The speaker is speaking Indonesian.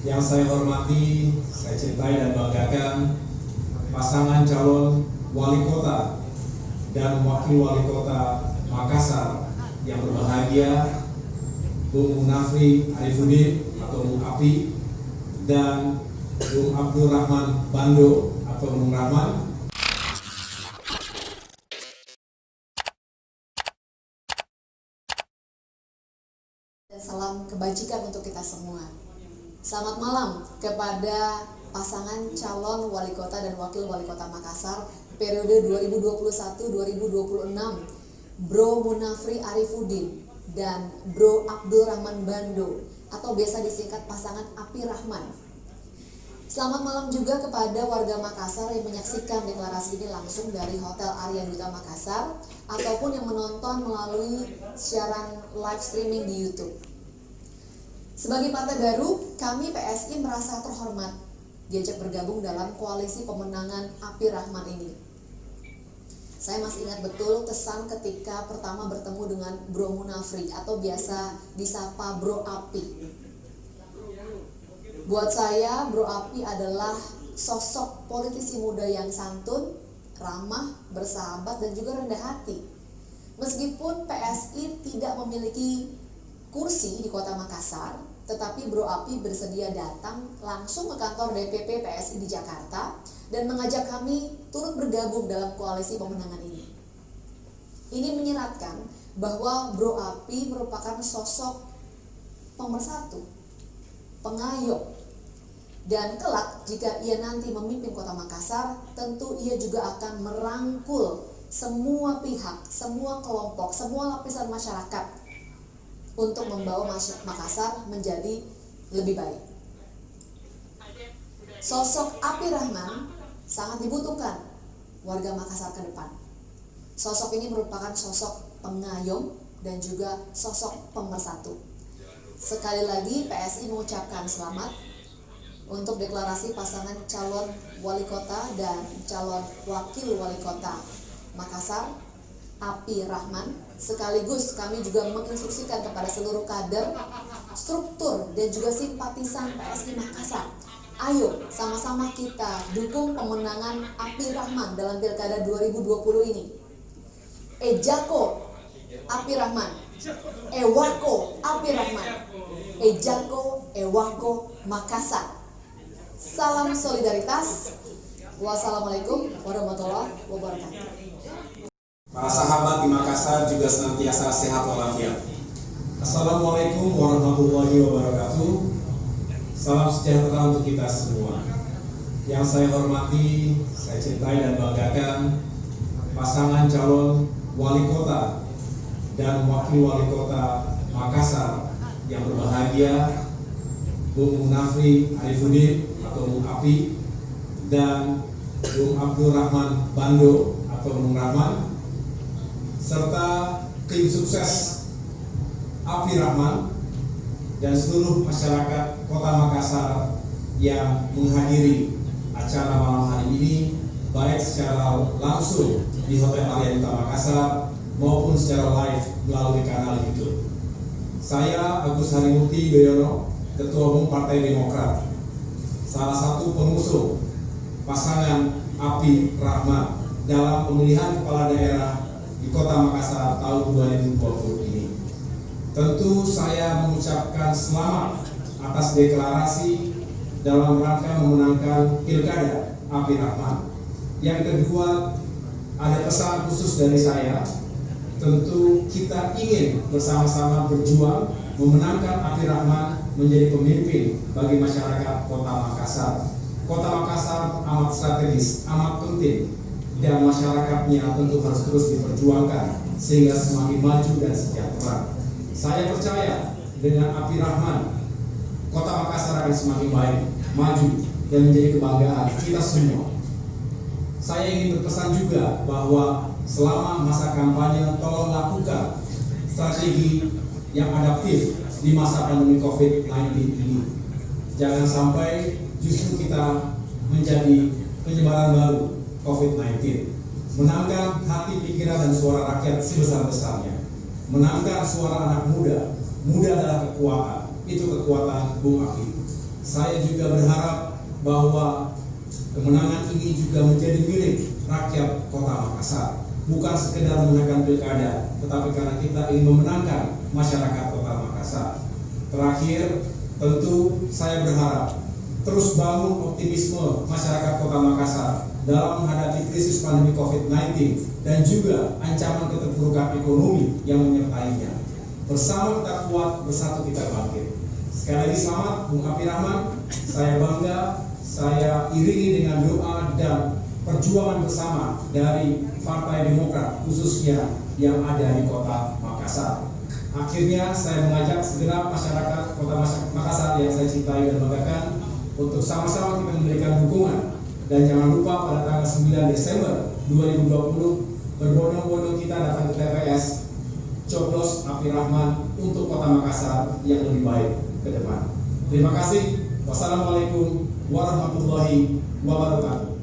Yang saya hormati, saya cintai dan banggakan pasangan calon wali kota dan wakil wali kota Makassar yang berbahagia, Bung Munafri Arifuddin atau Bung Api dan Bung Abdul Rahman Bando atau Bung Rahman. Dan salam kebajikan untuk kita semua. Selamat malam kepada pasangan calon wali kota dan wakil wali kota Makassar periode 2021-2026, Bro Munafri Arifuddin dan Bro Abdul Rahman Bando atau biasa disingkat pasangan Api Rahman. Selamat malam juga kepada warga Makassar yang menyaksikan deklarasi ini langsung dari Hotel Arya Duta Makassar ataupun yang menonton melalui siaran live streaming di YouTube. Sebagai partai baru, kami PSI merasa terhormat diajak bergabung dalam koalisi pemenangan Api Rahman ini. Saya masih ingat betul kesan ketika pertama bertemu dengan Bro Munafri atau biasa disapa Bro Api. Buat saya, Bro Api adalah sosok politisi muda yang santun, ramah, bersahabat, dan juga rendah hati. Meskipun PSI tidak memiliki kursi di kota Makassar, tetapi Bro Api bersedia datang langsung ke kantor DPP PSI di Jakarta dan mengajak kami turut bergabung dalam koalisi pemenangan ini. Ini menyeratkan bahwa Bro Api merupakan sosok pemersatu, pengayom, dan kelak jika ia nanti memimpin kota Makassar, tentu ia juga akan merangkul semua pihak, semua kelompok, semua lapisan masyarakat untuk membawa Makassar menjadi lebih baik. Sosok Api Rahman sangat dibutuhkan warga Makassar ke depan. Sosok ini merupakan sosok pengayom dan juga sosok pemersatu. Sekali lagi PSI mengucapkan selamat untuk deklarasi pasangan calon wali kota dan calon wakil wali kota Makassar, Api Rahman. Sekaligus kami juga menginstruksikan kepada seluruh kader, struktur, dan juga simpatisan PSI Makassar. Ayo sama-sama kita dukung pemenangan Api Rahman dalam Pilkada 2020 ini. Ejako Api Rahman, Ewako Api Rahman, Ejako Ewako Makassar. Salam solidaritas. Wassalamualaikum warahmatullahi wabarakatuh. Para sahabat di Makassar juga senantiasa sehat walafiat. Assalamualaikum warahmatullahi wabarakatuh. Salam sejahtera untuk kita semua. Yang saya hormati, saya cintai dan banggakan pasangan calon wali kota dan wakil wali kota Makassar yang berbahagia, Bung Munafri Arifuddin atau Bung Api dan Bung Abdul Rahman Bando atau Bung Rahman, serta tim sukses Api Rahman dan seluruh masyarakat kota Makassar yang menghadiri acara malam hari ini, baik secara langsung di Hotel Arya Duta Makassar maupun secara live melalui kanal YouTube. Saya Agus Harimurti Yudhoyono, Ketua Umum Partai Demokrat, salah satu pengusung pasangan Api Rahman dalam pemilihan kepala daerah di Kota Makassar tahun 2020 ini. Tentu saya mengucapkan selamat atas deklarasi dalam rangka memenangkan Pilkada Api Rahman. Yang kedua, ada pesan khusus dari saya. Tentu kita ingin bersama-sama berjuang memenangkan Api Rahman menjadi pemimpin bagi masyarakat Kota Makassar. Kota Makassar amat strategis, amat penting, dan masyarakatnya tentu harus terus diperjuangkan sehingga semakin maju dan sejahtera. Saya percaya dengan Api Rahman, Kota Makassar akan semakin baik, maju, dan menjadi kebanggaan kita semua. Saya ingin berpesan juga bahwa selama masa kampanye tolong lakukan strategi yang adaptif di masa pandemi COVID-19 ini. Jangan sampai justru kita menjadi penyebaran baru COVID-19. Menangkan hati, pikiran, dan suara rakyat sebesar-besarnya. Menangkan suara anak muda. Muda adalah kekuatan. Itu kekuatan Bung Api. saya juga berharap bahwa kemenangan ini juga menjadi milik rakyat Kota Makassar. Bukan sekedar memenangkan pilkada, tetapi karena kita ingin memenangkan masyarakat Kota Makassar. Terakhir, tentu saya berharap terus bangun optimisme masyarakat Kota Makassar dalam menghadapi krisis pandemi COVID-19 dan juga ancaman keterpurukan ekonomi yang menyertainya. Bersama kita kuat, bersatu kita bangkit. Sekali lagi selamat Bung Api Rahman. Saya bangga, saya iringi dengan doa dan perjuangan bersama dari Partai Demokrat, khususnya yang ada di Kota Makassar. Akhirnya saya mengajak segenap masyarakat Kota Makassar yang saya cintai dan banggakan untuk sama-sama kita memberikan dukungan. Dan jangan lupa pada tanggal 9 Desember 2020 berbondong-bondong kita datang ke TPS, coblos Api Rahman untuk Kota Makassar yang lebih baik ke depan. Terima kasih. Wassalamualaikum warahmatullahi wabarakatuh.